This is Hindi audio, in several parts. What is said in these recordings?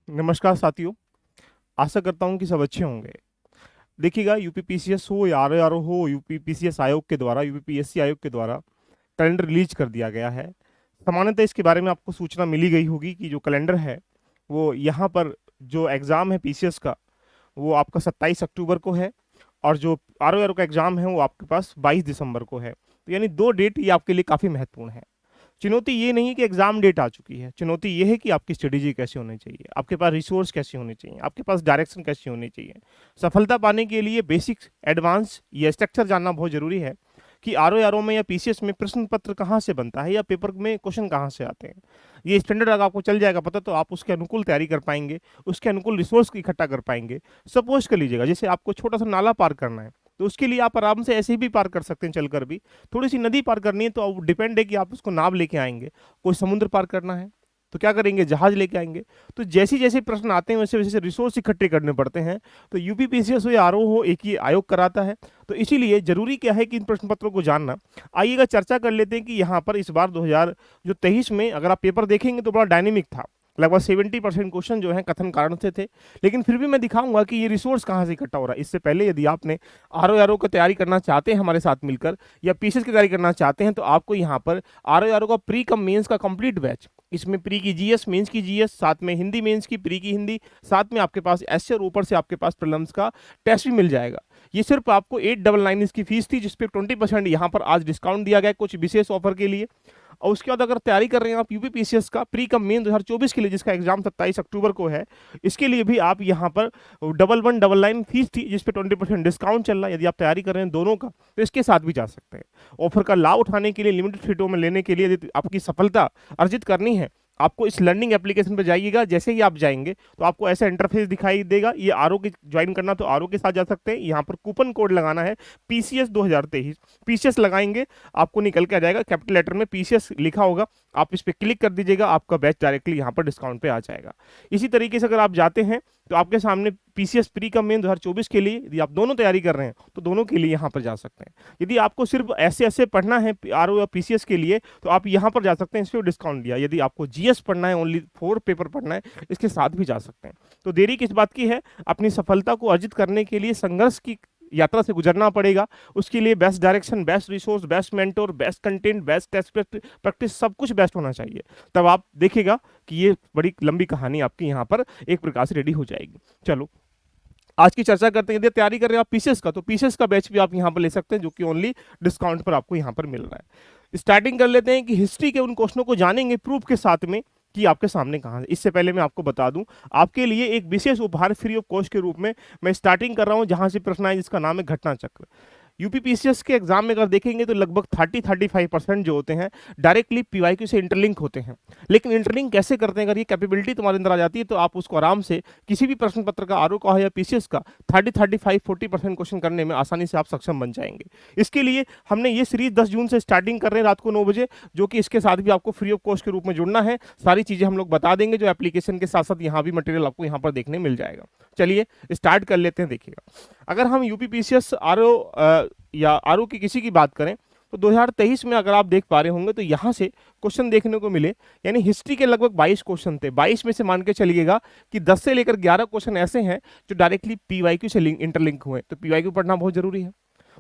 नमस्कार साथियों। आशा करता हूँ कि सब अच्छे होंगे। देखिएगा, यूपीपीसीएस हो या आरओआरओ हो, यूपीपीसीएस आयोग के द्वारा, यूपीपीएससी आयोग के द्वारा कैलेंडर रिलीज कर दिया गया है। सामान्यतः इसके बारे में आपको सूचना मिली गई होगी कि जो कैलेंडर है वो यहाँ पर जो एग्ज़ाम है पीसीएस का, वो आपका 27 अक्टूबर को है, और जो आरओआरओ का एग्ज़ाम है वो आपके पास 22 दिसंबर को है। तो यानी दो डेट ये आपके लिए काफ़ी महत्वपूर्ण है। चुनौती ये नहीं कि एग्जाम डेट आ चुकी है, चुनौती ये है कि आपकी स्ट्रेटेजी कैसी होनी चाहिए, आपके पास रिसोर्स कैसे होने चाहिए, आपके पास डायरेक्शन कैसी होनी चाहिए। सफलता पाने के लिए बेसिक, एडवांस या स्ट्रक्चर जानना बहुत जरूरी है कि आरओ में या पीसीएस में प्रश्न पत्र कहाँ से बनता है या पेपर में क्वेश्चन कहाँ से आते हैं। ये स्टैंडर्ड अगर आपको चल जाएगा पता, तो आप उसके अनुकूल तैयारी कर पाएंगे, उसके अनुकूल रिसोर्स इकट्ठा कर पाएंगे। सपोज कर लीजिएगा जैसे आपको छोटा सा नाला पार करना है, तो उसके लिए आप आराम से ऐसे ही भी पार कर सकते हैं चलकर भी। थोड़ी सी नदी पार करनी है तो अब डिपेंड है कि आप उसको नाव लेके आएंगे। कोई समुद्र पार करना है तो क्या करेंगे, जहाज लेके आएंगे। तो जैसे जैसे प्रश्न आते हैं वैसे वैसे रिसोर्स इकट्ठे करने पड़ते हैं। तो यूपीपीसीएस हो या आरओ हो, एक ही आयोग कराता है। तो इसीलिए जरूरी क्या है कि इन प्रश्न पत्रों को जानना। आइएगा चर्चा कर लेते हैं कि यहाँ पर इस बार 2023 में अगर आप पेपर देखेंगे तो बड़ा डायनेमिक था। लगभग 70% क्वेश्चन जो है कथन कारण से थे। लेकिन फिर भी मैं दिखाऊंगा कि ये रिसोर्स कहाँ से इकट्ठा हो रहा है। इससे पहले यदि आपने आरओ की तैयारी करना चाहते हैं हमारे साथ मिलकर, या पीसीएस की तैयारी करना चाहते हैं, तो आपको यहाँ पर आरओ का प्री कम मेंस का कंप्लीट बैच, इसमें प्री की जीएस, मेंस की जीएस, साथ में हिंदी मेंस की, प्री की हिंदी, साथ में आपके पास एसए और ऊपर से आपके पास प्रीलिम्स का टेस्ट भी मिल जाएगा। ये सिर्फ आपको 899 इसकी फीस थी, जिसपे 20% यहाँ पर आज डिस्काउंट दिया गया है कुछ विशेष ऑफर के लिए। और उसके बाद अगर तैयारी कर रहे हैं आप यूपीपीसीएस का प्री कम मेन 2024 के लिए, जिसका एग्जाम 27 अक्टूबर को है, इसके लिए भी आप यहाँ पर 1199 फीस थी, जिसपे 20% डिस्काउंट चल रहा है। यदि आप तैयारी कर रहे हैं दोनों का तो इसके साथ भी जा सकते हैं। ऑफर का लाभ उठाने के लिए, लिमिटेड सीटों में लेने के लिए, यदि आपकी सफलता अर्जित करनी है, आपको इस लर्निंग एप्लीकेशन पर जाइएगा। जैसे ही आप जाएंगे तो आपको ऐसा इंटरफेस दिखाई देगा। ये आरओ की ज्वाइन करना तो आरओ के साथ जा सकते हैं। यहाँ पर कूपन कोड लगाना है पीसीएस 2023, पीसीएस लगाएंगे, आपको निकल के आ जाएगा, कैपिटल लेटर में पीसीएस लिखा होगा, आप इस पर क्लिक कर दीजिएगा, आपका बैच डायरेक्टली यहाँ पर डिस्काउंट पे आ जाएगा। इसी तरीके से अगर आप जाते हैं तो आपके सामने पीसीएस प्री कम मेन 2024 के लिए, यदि आप दोनों तैयारी कर रहे हैं तो दोनों के लिए यहाँ पर जा सकते हैं। यदि आपको सिर्फ ऐसे ऐसे पढ़ना है आरओ या पीसीएस के लिए, तो आप यहाँ पर जा सकते हैं, इस पर डिस्काउंट दिया। यदि आपको जीएस पढ़ना है, ओनली 4 पेपर पढ़ना है, इसके साथ भी जा सकते हैं। तो देरी किस बात की है, अपनी सफलता को अर्जित करने के लिए संघर्ष की यात्रा से गुजरना पड़ेगा। उसके लिए best direction, best resource, best mentor, best content, best test practice, सब कुछ बेस्ट होना चाहिए। तब आप देखिएगा कि ये बड़ी लंबी कहानी आपकी यहाँ पर एक प्रकार से रेडी हो जाएगी। चलो आज की चर्चा करते हैं। यदि तैयारी कर रहे हैं आप पीसीएस का, तो पीसीएस का बैच भी आप यहाँ पर ले सकते हैं, जो कि ओनली डिस्काउंट पर आपको यहाँ पर मिल रहा है। स्टार्टिंग कर लेते हैं कि हिस्ट्री के उन क्वेश्चनों को जानेंगे प्रूफ के साथ में कि आपके सामने कहाँ है। इससे पहले मैं आपको बता दूं, आपके लिए एक विशेष उपहार फ्री ऑफ कॉस्ट के रूप में मैं स्टार्टिंग कर रहा हूं जहां से प्रश्न आए, जिसका नाम है घटना चक्र। यूपीपीसीएस के एग्जाम में अगर देखेंगे तो लगभग 30-35% जो होते हैं डायरेक्टली पीवाईक्यू से इंटरलिंक होते हैं। लेकिन इंटरलिंक कैसे करते हैं, अगर ये कैपेबिलिटी तुम्हारे अंदर आ जाती है तो आप उसको आराम से किसी भी प्रश्न पत्र का, आरओ का या पीसीएस का, 30-35-40% क्वेश्चन करने में आसानी से आप सक्षम बन जाएंगे। इसके लिए हमने ये सीरीज 10 जून से स्टार्टिंग कर रहे हैं रात को 9 बजे, जो कि इसके साथ भी आपको फ्री ऑफ कॉस्ट के रूप में जुड़ना है। सारी चीजें हम लोग बता देंगे, जो एप्लीकेशन के साथ साथ यहाँ भी मटेरियल आपको यहाँ पर देखने मिल जाएगा। चलिए स्टार्ट कर लेते हैं। देखिएगा, अगर हम यूपीपीसीएस आरओ या आरओ की किसी की बात करें तो 2023 में अगर आप देख पा रहे होंगे तो यहाँ से क्वेश्चन देखने को मिले, यानी हिस्ट्री के लगभग 22 क्वेश्चन थे। 22 में से मान के चलिएगा कि 10 से लेकर 11 क्वेश्चन ऐसे हैं जो डायरेक्टली पीवाईक्यू से इंटरलिंक हुए। तो पीवाईक्यू पढ़ना बहुत जरूरी है।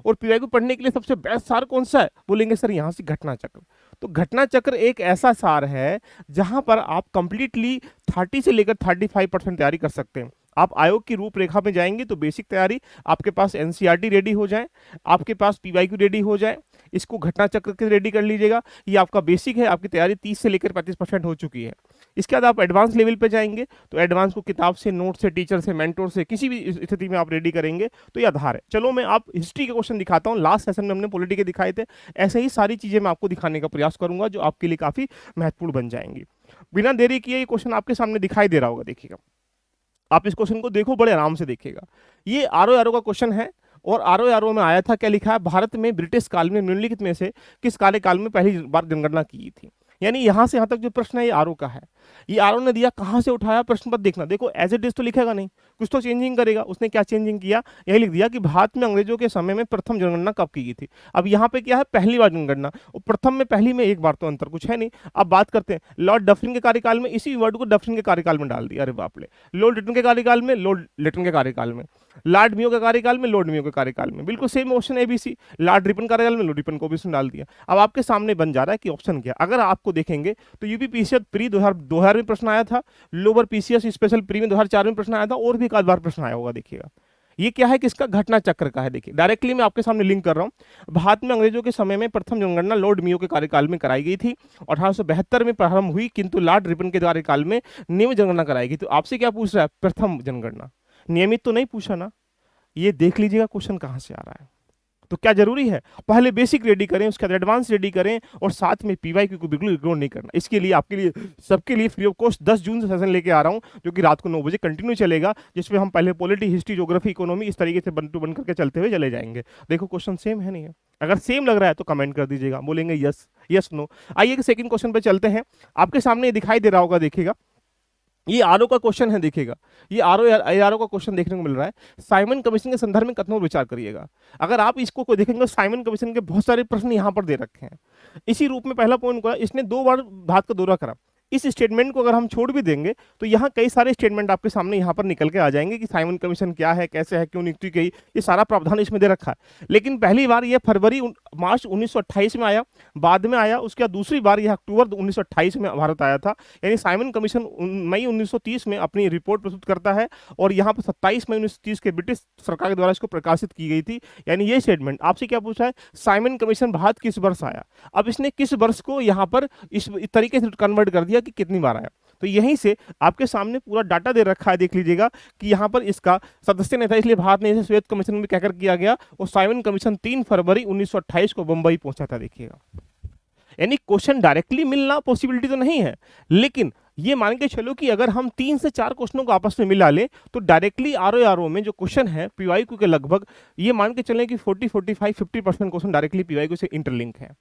और पीवाईक्यू पढ़ने के लिए सबसे बेस्ट सार कौन सा है, बोलेंगे सर यहाँ से घटना चक्र। तो घटना चक्र एक ऐसा सार है जहां पर आप कंप्लीटली 30 से लेकर 35% तैयारी कर सकते हैं। आप आयोग की रूपरेखा में जाएंगे तो बेसिक तैयारी आपके पास एनसीईआरटी रेडी हो जाए, आपके पास पीवाईक्यू रेडी हो जाए, इसको घटना चक्र के रेडी कर लीजिएगा। ये आपका बेसिक है, आपकी तैयारी 30 से लेकर 35% हो चुकी है। इसके बाद आप एडवांस लेवल पे जाएंगे तो एडवांस को किताब से, नोट से, टीचर से, मेंटोर से, किसी भी स्थिति में आप रेडी करेंगे तो ये आधार है। चलो मैं आप हिस्ट्री के क्वेश्चन दिखाता हूँ। लास्ट सेशन में हमने पॉलिटी के दिखाए थे, ऐसे ही सारी चीजें मैं आपको दिखाने का प्रयास करूंगा जो आपके लिए काफी महत्वपूर्ण बन जाएंगी। बिना देरी किए ये क्वेश्चन आपके सामने दिखाई दे रहा होगा। देखिएगा, आप इस क्वेश्चन को देखो, बड़े आराम से देखिएगा। ये आरओ का क्वेश्चन है और आरओ में आया था, क्या लिखा है, भारत में ब्रिटिश काल में निम्नलिखित में से किस कार्यकाल में पहली बार जनगणना की थी। यानी यहां से यहां तक जो प्रश्न है ये आरओ का है। ये आरओ ने दिया, कहाँ से उठाया, प्रश्न पत्र देखना। देखो एज इट इज तो लिखेगा नहीं, कुछ तो चेंजिंग करेगा। उसने क्या चेंजिंग किया, यही लिख दिया कि भारत में अंग्रेजों के समय में प्रथम जनगणना कब की गई थी। अब यहाँ पे क्या है, पहली बार जनगणना, और प्रथम में पहली में एक बार तो अंतर कुछ है नहीं। अब बात करते हैं लॉर्ड डफरिन के कार्यकाल में, इसी वर्ड को डफरिन के कार्यकाल में डाल दिया, अरे बाप रे। लॉर्ड लिटन के कार्यकाल में, लॉर्ड लिटन के कार्यकाल में। लॉर्ड मियो के कार्यकाल में, लॉर्ड मियो के कार्यकाल में, बिल्कुल same option ABC. Lord Ripon कार्यकाल में, लॉर्ड रिपन को ऑप्शन डाल दिया। अब आपके सामने बन जा रहा है कि ऑप्शन क्या। अगर आपको देखेंगे तो यूपी पीसीएस प्री 2000 में प्रश्न आया था, लोअर पीसीएस स्पेशल प्री में 2004 में प्रश्न आया था, और भी एक आध बार प्रश्न आया होगा। देखिएगा ये क्या है, किसका, घटना चक्र का है। देखिए डायरेक्टली मैं आपके सामने लिंक कर रहा हूं। भारत में अंग्रेजों के समय में प्रथम जनगणना लॉर्ड मियो के कार्यकाल में कराई गई थी, 1872 में प्रारंभ हुई, किंतु लॉर्ड रिपन के कार्यकाल में नियमित जनगणना कराई गई। तो आपसे क्या पूछ रहा है, प्रथम जनगणना, नियमित तो नहीं पूछा ना। ये देख लीजिएगा क्वेश्चन कहां से आ रहा है। तो क्या जरूरी है, पहले बेसिक रेडी करें, उसके बाद एडवांस रेडी करें, और साथ में पीवाईक्यू को बिल्कुल इग्नोर नहीं करना। इसके लिए आपके लिए, सबके लिए फ्री ऑफ कॉस्ट 10 जून से सेशन लेके आ रहा हूं, जो कि रात को 9 बजे कंटिन्यू चलेगा, जिसमें हम पहले पॉलिटी, हिस्ट्री, ज्योग्राफी, इकोनॉमी इस तरीके से बन टू बन करके चलते हुए चले जाएंगे। देखो क्वेश्चन सेम है नहीं है, अगर सेम लग रहा है तो कमेंट कर दीजिएगा, बोलेंगे यस यस नो। आइए सेकंड क्वेश्चन पे चलते हैं। आपके सामने दिखाई दे रहा होगा, देखिएगा ये आरओ का क्वेश्चन है। देखिएगा ये आरओ का क्वेश्चन देखने को मिल रहा है। साइमन कमीशन के संदर्भ में कथनों पर विचार करिएगा। अगर आप इसको कोई देखेंगे, साइमन कमीशन के बहुत सारे प्रश्न यहां पर दे रखे हैं इसी रूप में। पहला पॉइंट को, इसने 2 बार भारत का दौरा करा। इस स्टेटमेंट को अगर हम छोड़ भी देंगे तो यहाँ कई सारे स्टेटमेंट आपके सामने यहाँ पर निकल के आ जाएंगे कि साइमन कमीशन क्या है, कैसे है, क्यों नियुक्ति की, ये सारा प्रावधान इसमें दे रखा है। लेकिन पहली बार ये मार्च 1928 में आया, बाद में आया, उसके बाद दूसरी बार यह अक्टूबर 1928 में भारत आया था। यानी साइमन कमीशन मई 1930 में अपनी रिपोर्ट प्रस्तुत करता है, और यहाँ पर 27 मई 1930 के ब्रिटिश सरकार के द्वारा इसको प्रकाशित की गई थी। यानी ये स्टेटमेंट आपसे क्या पूछा है, साइमन कमीशन भारत किस वर्ष आया। अब इसने किस वर्ष को यहाँ पर इस तरीके से कन्वर्ट कर दिया कि कितनी बार आया। तो यहीं से आपके सामने पूरा डाटा दे रखा है, देख लीजिएगा कि यहाँ पर इसका सदस्य नहीं था, इसलिए भारत ने इसे श्वेत कमीशन में कहकर किया गया, और साइमन कमीशन 3 फरवरी 1928 को बंबई पहुंचा था। देखिएगा यानी क्वेश्चन डायरेक्टली मिलना पॉसिबिलिटी तो नहीं है, लेकिन ये मान के चलो कि अगर हम 3 से 4 क्वेश्चनों को आपस में मिला लें तो डायरेक्टली आरओ में जो क्वेश्चन है पीवाईक्यू के लगभग, ये मान के चलें कि 40-45-50% क्वेश्चन डायरेक्टली पीवाईक्यू से इंटरलिंक है।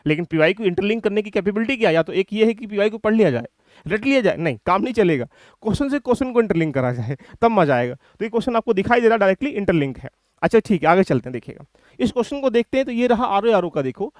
लेकिन पीवाईक्यू इंटरलिंक करने की कैपेबिलिटी क्या, या तो एक ये है कि पीवाईक्यू पढ़ लिया जाए, रट लिया जाए, नहीं काम नहीं चलेगा, क्वेश्चन से क्वेश्चन को इंटरलिंक करा जाए, तब मजा आएगा। तो ये क्वेश्चन आपको दिखाई दे रहा डायरेक्टली इंटरलिंक है। अच्छा ठीक है, आगे चलते हैं। देखिएगा इस क्वेश्चन को देखते हैं। तो ये रहा आरओ का, देखो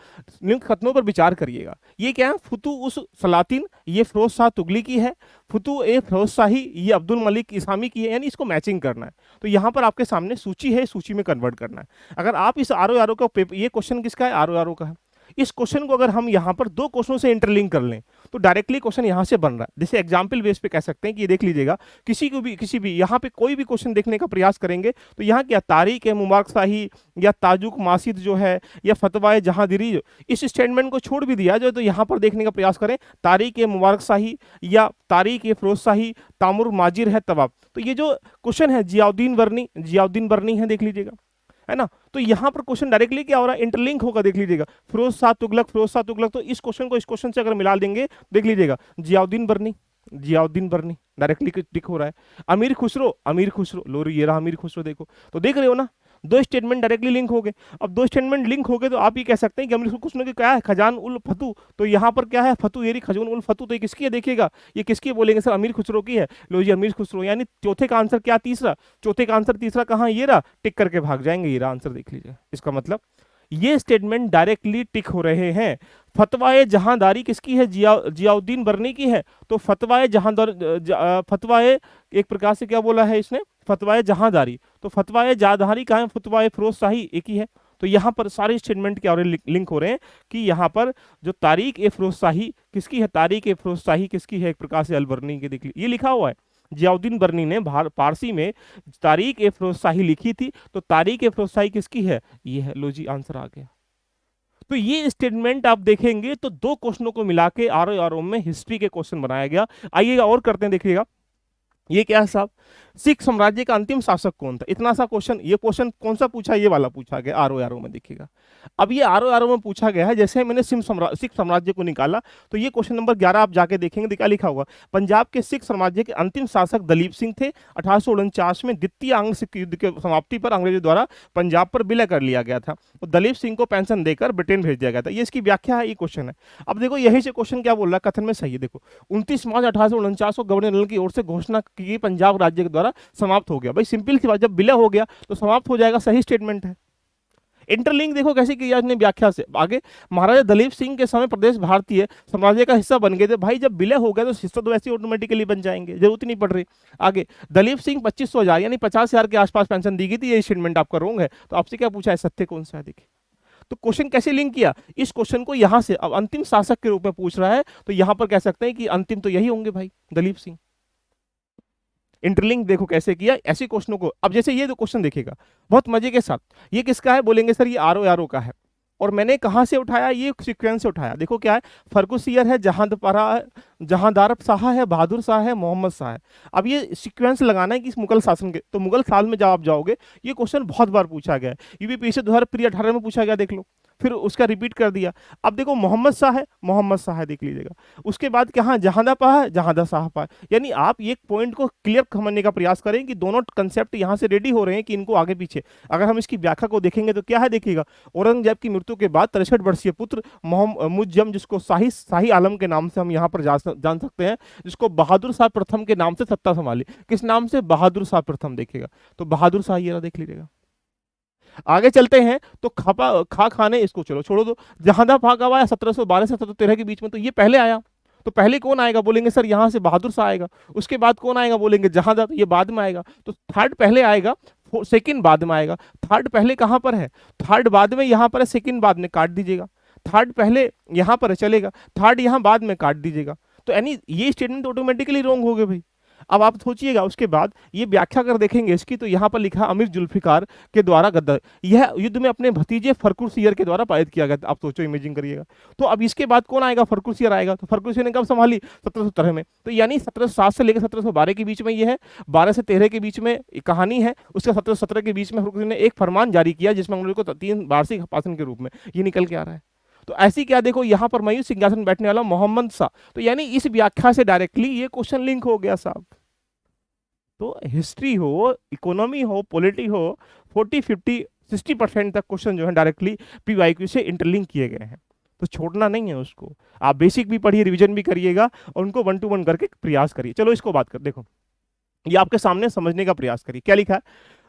लिंक खत्मों पर विचार करिएगा। ये क्या है, फुतू उस सलातिन, ये फिरोज शाह तुगली की है, फुतू ए फिरोज शाही ये अब्दुल मलिक इसामी की है, यानी इसको मैचिंग करना है। तो यहाँ पर आपके सामने सूची है, सूची में कन्वर्ट करना है। अगर आप इस आरओ का पेपर, ये क्वेश्चन किसका है, आरओ का है, इस क्वेश्चन को अगर हम यहाँ पर 2 क्वेश्चनों से इंटरलिंक कर लें तो डायरेक्टली क्वेश्चन यहाँ से बन रहा है। जैसे एग्जाम्पल बेस पे कह सकते हैं कि ये देख लीजिएगा, किसी भी यहाँ पे कोई भी क्वेश्चन देखने का प्रयास करेंगे तो यहाँ क्या तारीख है मुबारक शाही, या ताजुक मासिद जो है, या फतवाए जहांगीरी, इस स्टेटमेंट को छोड़ भी दिया जाए तो यहाँ पर देखने का प्रयास करें तारीख ए मुबारक शाही या तारीख ए फिरोज शाही, तामुर माजिर है तवाब। तो ये जो क्वेश्चन है जियाउद्दीन बर्नी है, देख लीजिएगा, है ना। तो यहां पर क्वेश्चन डायरेक्टली क्या हो रहा है, इंटरलिंक होगा, देख लीजिएगा, फिरोज शाह तुगलक। तो इस क्वेश्चन को इस क्वेश्चन से अगर मिला देंगे, देख लीजिएगा जियाउद्दीन बर्नी डायरेक्टली टिक हो रहा है। अमीर खुसरो लोरी, ये रहा अमीर खुसरो, देखो तो देख रहे हो ना, 2 स्टेटमेंट डायरेक्टली लिंक हो गए। अब 2 स्टेटमेंट लिंक हो गए तो आप ये कह सकते हैं कि अमीर खुसरो की क्या है, खजान उल फतू, तो यहाँ पर क्या है, फतू येरी खजून उल फतू, तो ये किसकी है, देखिएगा ये किसकी बोलेंगे सर, अमीर खुसरो की है। लो जी अमीर खुसरो, यानी चौथे का आंसर क्या, तीसरा, चौथे का आंसर तीसरा कहाँ, ये रहा, टिक करके भाग जाएंगे, ये रहा आंसर, देख लीजिए। इसका मतलब ये स्टेटमेंट डायरेक्टली टिक हो रहे हैं। फतवाए जहांदारी किसकी है, जियाउद्दीन बर्नी की है। तो फतवाए फतवाए एक प्रकार से क्या बोला है इसने, फतवाए जहांदारी, तो फतवाए जहांदारी कहाँ है, फतवाए फिरोज शाही एक ही है। तो यहाँ पर सारे स्टेटमेंट क्या हो रहे हैं, लिंक हो रहे हैं कि यहाँ पर जो तारीख ए फिरोज शाही किसकी है, तारीख ए फिरोज शाही किसकी है, एक प्रकार से अलबर्नी की, देख ये लिखा हुआ है। जियाउद्दीन बर्नी ने पारसी में तारीख ए फिरोज शाही लिखी थी, तो तारीख ए फिरोज शाही किसकी है, ये है। लो जी आंसर आ गया। तो ये स्टेटमेंट आप देखेंगे तो 2 क्वेश्चनों को मिला के आरओ में हिस्ट्री के क्वेश्चन बनाया गया। आइएगा और करते हैं, देखिएगा ये क्या है साहब, सिख साम्राज्य का अंतिम शासक कौन था? इतना सा क्वेश्चन, ये क्वेश्चन कौन सा पूछा, ये वाला पूछा गया आरओ में, देखिएगा। अब ये आरओ में पूछा गया है, जैसे मैंने सिख साम्राज्य को निकाला, तो ये क्वेश्चन नंबर 11 आप जाके देखेंगे तो क्या लिखा होगा, पंजाब के सिख साम्राज्य के अंतिम शासक दलीप सिंह थे। 1849 में द्वितीय आंग्ल सिख युद्ध के समाप्ति पर अंग्रेजों द्वारा पंजाब पर विलय कर लिया गया था और दलीप सिंह को पेंशन देकर ब्रिटेन भेज दिया गया था। ये इसकी व्याख्या है, ये क्वेश्चन है। अब देखो यही से क्वेश्चन क्या बोल रहा है, कथन में सही है। देखो 29 मार्च 1849 को गवर्नर जनरल की ओर से घोषणा की पंजाब राज्य के द्वारा समाप्त हो गया। भाई सिंपल सी बात, जब विलय हो गया तो समाप्त हो जाएगा, सही स्टेटमेंट है। इंटरलिंक देखो कैसे किया इसने व्याख्या से। आगे, महाराजा दलीप सिंह के समय प्रदेश भारतीय साम्राज्य का हिस्सा बन गए थे। भाई जब विलय हो गया तो हिस्सा तो वैसे ऑटोमेटिकली बन जाएंगे, जरूरत नहीं पड़ रही। आगे, दलीप सिंह 2500 यानी 50,000 के आसपास पेंशन दी गई थी, ये स्टेटमेंट आपका रॉन्ग है। तो आपसे क्या पूछा है, सत्य कौन सा है? देखिए तो क्वेश्चन कैसे लिंक किया, इस क्वेश्चन को यहां से अब अंतिम शासक के रूप में पूछ रहा है, तो यहां पर कह सकते हैं कि अंतिम तो यही होंगे भाई, दलीप सिंह। इंटरलिंक देखो कैसे किया ऐसे क्वेश्चनों को। अब जैसे ये दो क्वेश्चन देखिएगा बहुत मजे के साथ, ये किसका है, बोलेंगे सर ये आरओ का है। और मैंने कहां से उठाया, ये सीक्वेंस से उठाया। देखो क्या है, फर्गुसियर है, जहांदार शाह है, बहादुर शाह है, मोहम्मद शाह है। अब ये सीक्वेंस लगाना है कि इस मुगल शासन के, तो मुगल साल में जब आप जाओगे, ये क्वेश्चन बहुत बार पूछा गया है। यूपीपीएससी 2018 में पूछा गया, देख लो, फिर उसका रिपीट कर दिया। अब देखो मोहम्मद शाह है, मोहम्मद शाह है, देख लीजिएगा। उसके बाद क्या, जहांदा पा है, जहांदा शाह पा है। यानी आप एक पॉइंट को क्लियर समझने का प्रयास करें कि दोनों कंसेप्ट यहां से रेडी हो रहे हैं कि इनको आगे पीछे। अगर हम इसकी व्याख्या को देखेंगे तो क्या है, देखिएगा, औरंगजेब की मृत्यु के बाद 63 वर्षीय पुत्र मुज्जम, जिसको शाही आलम के नाम से हम यहाँ पर जान सकते हैं, जिसको बहादुर शाह प्रथम के नाम से सत्ता संभाली। किस नाम से, बहादुर शाह प्रथम, देखिएगा। तो बहादुर शाह ये देख लीजिएगा। आगे चलते हैं तो खाने इसको चलो छोड़ो दो। जहांदा फा कब आया, 1712 से 1713 के बीच में, तो ये पहले आया। तो पहले कौन आएगा, बोलेंगे सर यहां से बहादुर शाह आएगा। उसके बाद कौन आएगा, बोलेंगे जहांदा, तो ये बाद में आएगा। तो थर्ड पहले आएगा, सेकंड बाद में आएगा। थर्ड पहले कहां पर है, थर्ड बाद में यहां पर है, सेकंड बाद में काट दीजिएगा। थर्ड पहले यहां पर है, चलेगा, थर्ड यहां बाद में काट दीजिएगा। तो यानी ये स्टेटमेंट ऑटोमेटिकली रॉन्ग हो गए भाई। अब आप सोचिएगा, उसके बाद ये व्याख्या कर देखेंगे इसकी, तो यहाँ पर लिखा अमीर जुल्फिकार के द्वारा गद्दार, यह युद्ध में अपने भतीजे फर्रुखसियर के द्वारा पारित किया गया था। आप सोचो, इमेजिन करिएगा। तो अब इसके बाद कौन आएगा, फर्रुखसियर आएगा। तो फर्रुखसियर ने कब संभाली, 1713 में। तो यानी 1707 से लेकर 1712 के बीच में ये है, 12 से 13 के बीच में कहानी है। उसके 1717 के बीच में फर्रुखसियर ने एक फरमान जारी किया, जिसमें अंग्रेजों को 3 वार्षिक शासन के रूप में ये निकल के आ रहा है। तो ऐसी क्या, देखो यहाँ पर मयूर सिंहासन बैठने वाला मोहम्मद शाह। तो यानी इस व्याख्या से डायरेक्टली ये क्वेश्चन लिंक हो गया साहब। तो हिस्ट्री हो, इकोनॉमी हो, पॉलिटी हो, 40, 50, 60% तक क्वेश्चन जो है डायरेक्टली पीवाईक्यू से इंटरलिंक किए गए हैं। तो छोड़ना नहीं है उसको। आप बेसिक भी पढ़िए, रिवीजन भी करिएगा और उनको 1 to 1 करके प्रयास करिए। चलो इसको बात कर, देखो ये आपके सामने समझने का प्रयास करिए। क्या लिखा है,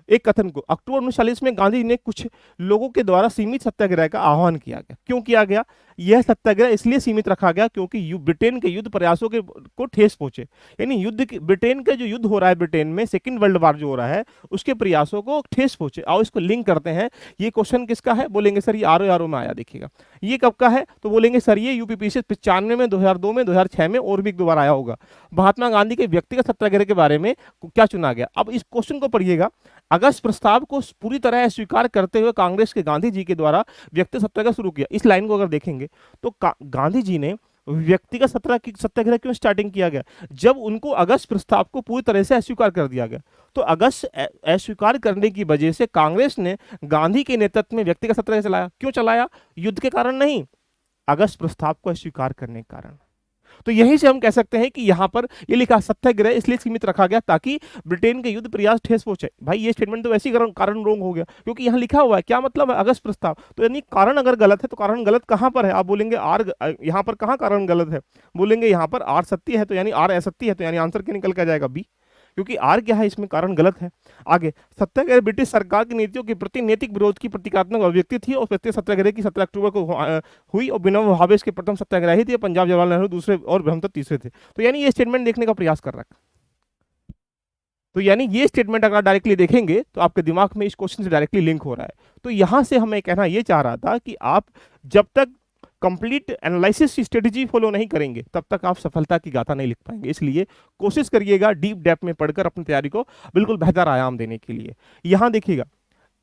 एक कथन को, अक्टूबर 1940 में गांधी जी ने कुछ लोगों के द्वारा सीमित सत्याग्रह का आह्वान किया गया। क्यों किया गया, यह सत्याग्रह इसलिए सीमित रखा गया क्योंकि ब्रिटेन के युद्ध प्रयासों को ठेस पहुंचे। यानी ब्रिटेन का जो युद्ध हो रहा है, ब्रिटेन में सेकंड वर्ल्ड वॉर जो हो रहा है, उसके प्रयासों को ठेस पहुंचे। आओ इसको लिंक करते हैं। ये क्वेश्चन किसका है, बोलेंगे सर ये आरओ में आया, देखिएगा। ये कब का है, तो बोलेंगे सर ये यूपीपीएससी 95 में, 2002 में, 2006 में और भी एक 2 बार आया होगा। महात्मा गांधी के व्यक्तिगत सत्याग्रह के बारे में क्या चुना गया। अब इस क्वेश्चन को पढ़िएगा। अगस्त प्रस्ताव को पूरी तरह स्वीकार करते हुए कांग्रेस के गांधी जी के द्वारा व्यक्तिगत सत्याग्रह शुरू किया। इस लाइन को अगर देखेंगे तो गांधी जी ने व्यक्तिगत सत्याग्रह क्यों स्टार्टिंग किया गया, जब उनको अगस्त प्रस्ताव को पूरी तरह से अस्वीकार कर दिया गया। तो अगस्त अस्वीकार करने की वजह से कांग्रेस ने गांधी के नेतृत्व में व्यक्तिगत सत्याग्रह चलाया। क्यों चलाया, युद्ध के कारण नहीं, अगस्त प्रस्ताव को अस्वीकार करने के कारण। तो यहीं से हम कह सकते हैं कि यहां पर ये लिखा सत्याग्रह इसलिए सीमित रखा गया ताकि ब्रिटेन के युद्ध प्रयास ठेस पहुंचे। भाई ये स्टेटमेंट तो वैसे ही कारण रॉन्ग हो गया, क्योंकि यहां लिखा हुआ है, क्या मतलब है, अगस्त प्रस्ताव। तो यानी कारण अगर गलत है तो कारण गलत कहां पर है, आप बोलेंगे आर, यहां पर कहां कारण गलत है, बोलेंगे यहां पर आर सत्य है, तो यानी आर असत्य है, तो यानी आंसर क्या निकल के जाएगा, बी, क्योंकि आर क्या है, इसमें कारण गलत है। आगे, सत्याग्रह ब्रिटिश सरकार की नीतियों के प्रति नैतिक विरोध की प्रतीकात्मक अभिव्यक्ति थी और प्रत्येक सत्याग्रह की 17 अक्टूबर को हुई और विनोबा भावे के प्रथम सत्याग्रही थे, पंजाब जवाहरलाल नेहरू दूसरे और ब्रह्मदत्त तीसरे थे। तो यानी ये स्टेटमेंट देखने का प्रयास कर रहा है। तो यानी ये स्टेटमेंट अगर डायरेक्टली देखेंगे तो आपके दिमाग में इस क्वेश्चन से डायरेक्टली लिंक हो रहा है। तो यहां से हमें कहना ये चाह रहा था कि आप जब तक कंप्लीट एनालिसिस स्ट्रेटेजी फॉलो नहीं करेंगे तब तक आप सफलता की गाथा नहीं लिख पाएंगे। इसलिए कोशिश करिएगा डीप डेप्थ में पढ़कर अपनी तैयारी को बिल्कुल बेहतर आयाम देने के लिए। यहां देखिएगा,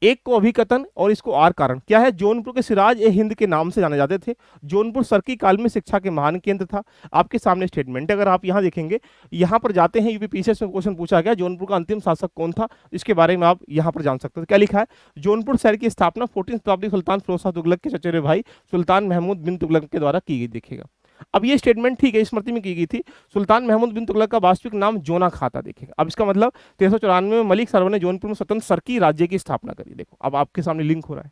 एक को अभिकथन और इसको आर कारण। क्या है? जौनपुर के सिराज ए हिंद के नाम से जाने जाते थे। जौनपुर सरकी काल में शिक्षा के महान केंद्र था। आपके सामने स्टेटमेंट है, अगर आप यहाँ देखेंगे, यहाँ पर जाते हैं, यूपीपीसीएस में क्वेश्चन पूछा गया जौनपुर का अंतिम शासक कौन था, इसके बारे में आप यहाँ पर जान सकते हो। क्या लिखा है? जौनपुर शहर की स्थापना 14वीं शताब्दी सुल्तान फिरोज शाह तुगलक के चचेरे भाई सुल्तान महमूद बिन तुगलक के द्वारा की गई। देखिएगा, अब ये स्टेटमेंट ठीक है, स्मृति में की गई थी। सुल्तान महमूद बिन तुगलक का वास्तविक नाम जोना खा था। देखिएगा, अब इसका मतलब 1394 में मलिक सरवर ने जौनपुर में स्वतंत्र सरकी राज्य की स्थापना करी। देखो, अब आपके सामने लिंक हो रहा है।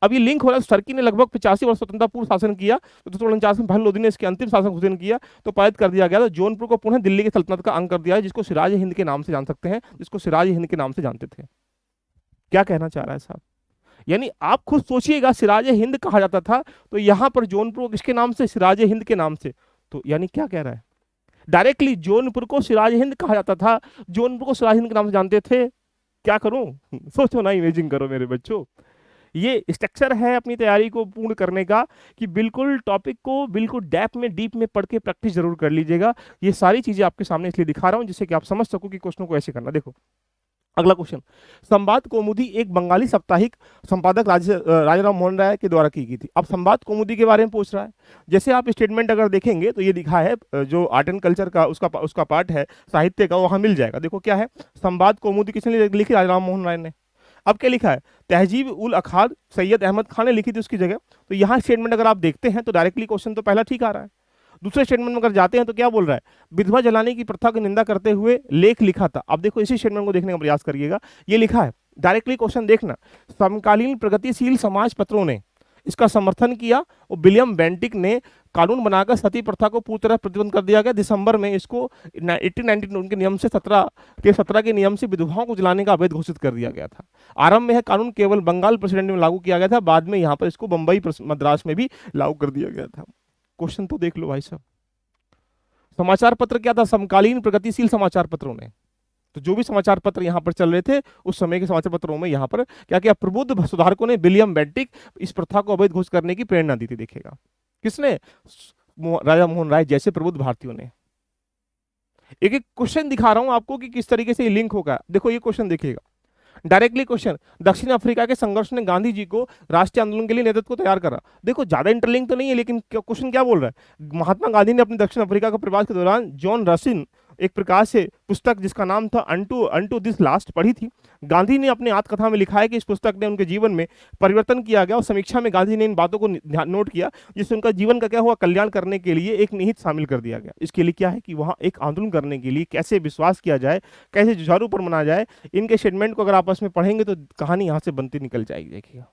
अब ये लिंक हो रहा है, सरकी ने लगभग 85 वर्ष स्वतंत्रता पूर्व शासन किया, तो 1949 में पहले लोधी ने इसके अंतिम शासन हुसैन किया, तो पारित कर दिया गया। तो जौनपुर को पुनः दिल्ली की सल्तनत का अंग कर दिया है, जिसको सिराज हिंद के नाम से जान सकते हैं, जिसको सिराज हिंद के नाम से जानते थे। क्या कहना चाह रहा है साहब? यानी आप खुद सोचिएगा, सिराज हिंद कहा जाता था, तो यहां पर जौनपुर को किसके नाम से? सिराज हिंद के नाम से। तो यानी क्या कह रहा है? डायरेक्टली जौनपुर को सिराज हिंद कहा जाता था, जौनपुर को सिराज हिंद के नाम से जानते थे। क्या करूं? सोचो ना, इमेजिन करो मेरे बच्चों। ये स्ट्रक्चर है अपनी तैयारी को पूर्ण करने का, कि बिल्कुल टॉपिक को बिल्कुल डेप्थ में, डीप में पढ़ के प्रैक्टिस जरूर कर लीजिएगा। ये सारी चीजें आपके सामने इसलिए दिखा रहा हूं, जिससे कि आप समझ सको कि क्वेश्चन को ऐसे करना। देखो, अगला क्वेश्चन, संवाद कौमुदी एक बंगाली साप्ताहिक संपादक राजाराम मोहन राय के द्वारा की गई थी। अब संवाद कौमुदी के बारे में पूछ रहा है। जैसे आप स्टेटमेंट अगर देखेंगे तो ये लिखा है, जो आर्ट एंड कल्चर का उसका पार्ट है साहित्य का, वहां मिल जाएगा। देखो क्या है, संवाद कौमुदी किसने लिखी? राजाराम मोहन राय ने। अब क्या लिखा है? तहजीब उल अखाद सैयद अहमद खान ने लिखी थी उसकी जगह। तो यहाँ स्टेटमेंट अगर आप देखते हैं तो डायरेक्टली क्वेश्चन तो पहला ठीक आ रहा है। दूसरे स्टेटमेंट में अगर जाते हैं तो क्या बोल रहा है? विधवा जलाने की प्रथा की निंदा करते हुए लेख लिखा था। अब देखो, इसी स्टेटमेंट को देखने का प्रयास करिएगा, ये लिखा है डायरेक्टली क्वेश्चन देखना। समकालीन प्रगतिशील समाज पत्रों ने इसका समर्थन किया और विलियम बेंटिक ने कानून बनाकर सती प्रथा को पूरी तरह प्रतिबंध कर दिया गया। दिसंबर में इसको 1892 के नियम से 17 के नियम से विधवाओं को जलाने का अवैध घोषित कर दिया गया था। आरंभ में यह कानून केवल बंगाल प्रेसिडेंट में लागू किया गया था, बाद में यहाँ पर इसको बंबई मद्रास में भी लागू कर दिया गया था। क्वेश्चन तो देख लो भाई साहब। समाचार पत्र क्या था? समकालीन प्रगतिशील समाचार पत्रों ने, तो जो भी समाचार पत्र यहाँ पर चल रहे थे उस समय के समाचार पत्रों में यहाँ पर क्या किया? प्रबुद्ध सुधारकों ने विलियम बेंटिक इस प्रथा को अवैध घोषित करने की प्रेरणा दी थी। देखिएगा, किसने? राजा मोहन राय जैसे प्रबुद्ध भारतीयों ने। एक एक क्वेश्चन दिखा रहा हूं आपको कि किस तरीके से ये लिंक होगा। देखो ये क्वेश्चन देखिएगा, डायरेक्टली क्वेश्चन, दक्षिण अफ्रीका के संघर्ष ने गांधी जी को राष्ट्रीय आंदोलन के लिए नेतृत्व को तैयार करा। देखो ज्यादा इंटरलिंक तो नहीं है, लेकिन क्वेश्चन क्या बोल रहा है? महात्मा गांधी ने अपने दक्षिण अफ्रीका का प्रवास के दौरान जॉन रसिन एक प्रकार से पुस्तक जिसका नाम था अनटू दिस लास्ट पढ़ी थी। गांधी ने अपने आत्मकथा में लिखा है कि इस पुस्तक ने उनके जीवन में परिवर्तन किया गया, और समीक्षा में गांधी ने इन बातों को नोट किया, जिससे उनका जीवन का क्या हुआ? कल्याण करने के लिए एक निहित शामिल कर दिया गया। इसके लिए क्या है कि वहां एक आंदोलन करने के लिए कैसे विश्वास किया जाए, कैसे जुझारू पर मनाया जाए, इनके स्टेटमेंट को अगर आपस में पढ़ेंगे तो कहानी यहाँ से बनती निकल जाएगी। देखिएगा,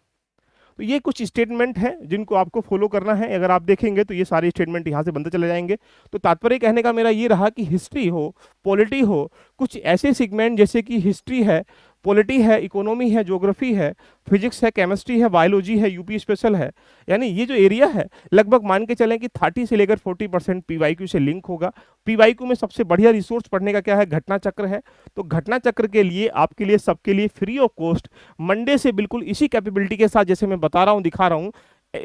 तो ये कुछ स्टेटमेंट हैं जिनको आपको फॉलो करना है। अगर आप देखेंगे तो ये सारे स्टेटमेंट यहाँ से बनते चले जाएंगे। तो तात्पर्य कहने का मेरा ये रहा कि हिस्ट्री हो, पॉलिटी हो, कुछ ऐसे सेगमेंट जैसे कि हिस्ट्री है, पॉलिटी है, इकोनॉमी है, ज्योग्राफी है, फिजिक्स है, केमिस्ट्री है, बायोलॉजी है, यूपी स्पेशल है, यानी ये जो एरिया है लगभग मान के चलें कि 30 से लेकर 40% पीवाईक्यू से लिंक होगा। पीवाईक्यू में सबसे बढ़िया रिसोर्स पढ़ने का क्या है? घटना चक्र है। तो घटना चक्र के लिए आपके लिए सबके लिए फ्री ऑफ कॉस्ट मंडे से बिल्कुल इसी कैपेबिलिटी के साथ जैसे मैं बता रहा हूँ, दिखा रहा हूँ,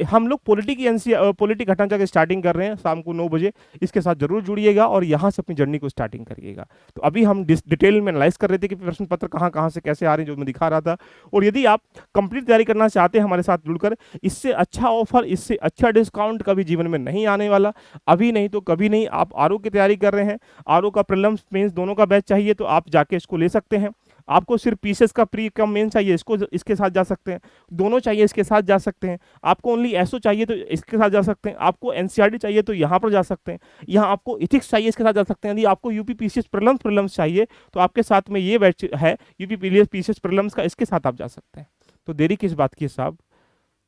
हम लोग पॉलिटी घटना चक्र स्टार्टिंग कर रहे हैं शाम को 9 बजे। इसके साथ जरूर जुड़िएगा और यहाँ से अपनी जर्नी को स्टार्टिंग करिएगा। तो अभी हम डिटेल में एनालाइज कर रहे थे कि प्रश्न पत्र कहाँ से कैसे आ रहे हैं, जो मैं दिखा रहा था। और यदि आप कंप्लीट तैयारी करना चाहते हैं हमारे साथ जुड़कर, इससे अच्छा ऑफर, इससे अच्छा डिस्काउंट कभी जीवन में नहीं आने वाला। अभी नहीं तो कभी नहीं। आप आरओ की तैयारी कर रहे हैं, आरओ का प्रीलिम्स मेंस दोनों का बैच चाहिए तो आप जाके इसको ले सकते हैं। आपको सिर्फ पीसेस का प्री कम मेन चाहिए, इसको इसके साथ जा सकते हैं। दोनों चाहिए इसके साथ जा सकते हैं। आपको ओनली एसओ चाहिए तो इसके साथ जा सकते हैं। आपको एनसीईआरटी चाहिए तो यहाँ पर जा सकते हैं। यहाँ आपको इथिक्स चाहिए, इसके साथ जा सकते हैं। यदि आपको यूपी पीसीएस प्रीलिम्स चाहिए तो आपके साथ में ये बैच है यूपी पीसीएस प्रीलिम्स का, इसके साथ आप जा सकते हैं। तो देरी किस बात की है साहब?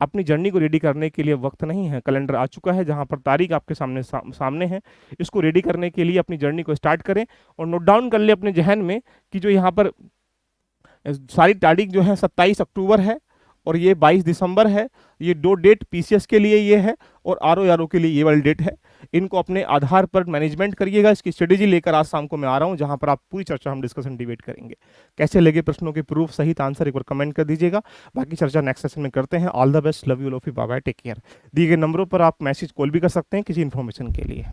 अपनी जर्नी को रेडी करने के लिए वक्त नहीं है, कैलेंडर आ चुका है जहां पर तारीख आपके सामने है। इसको रेडी करने के लिए अपनी जर्नी को स्टार्ट करें और नोट डाउन कर ले अपने जहन में कि जो यहाँ पर सारी तारीख जो है 27 अक्टूबर है और ये 22 दिसंबर है। ये दो डेट पीसीएस के लिए ये है और आरओ के लिए ये वाली डेट है। इनको अपने आधार पर मैनेजमेंट करिएगा। इसकी स्ट्रेटेजी लेकर आज शाम को मैं आ रहा हूँ जहां पर आप पूरी चर्चा हम डिस्कशन डिबेट करेंगे। कैसे लगे प्रश्नों के प्रूफ सहित आंसर एक बार कमेंट कर दीजिएगा। बाकी चर्चा नेक्स्ट सेशन में करते हैं। All the best, love you, love you, bye bye, take care. दिए गए नंबरों पर आप मैसेज कॉल भी कर सकते हैं किसी इन्फॉर्मेशन के लिए।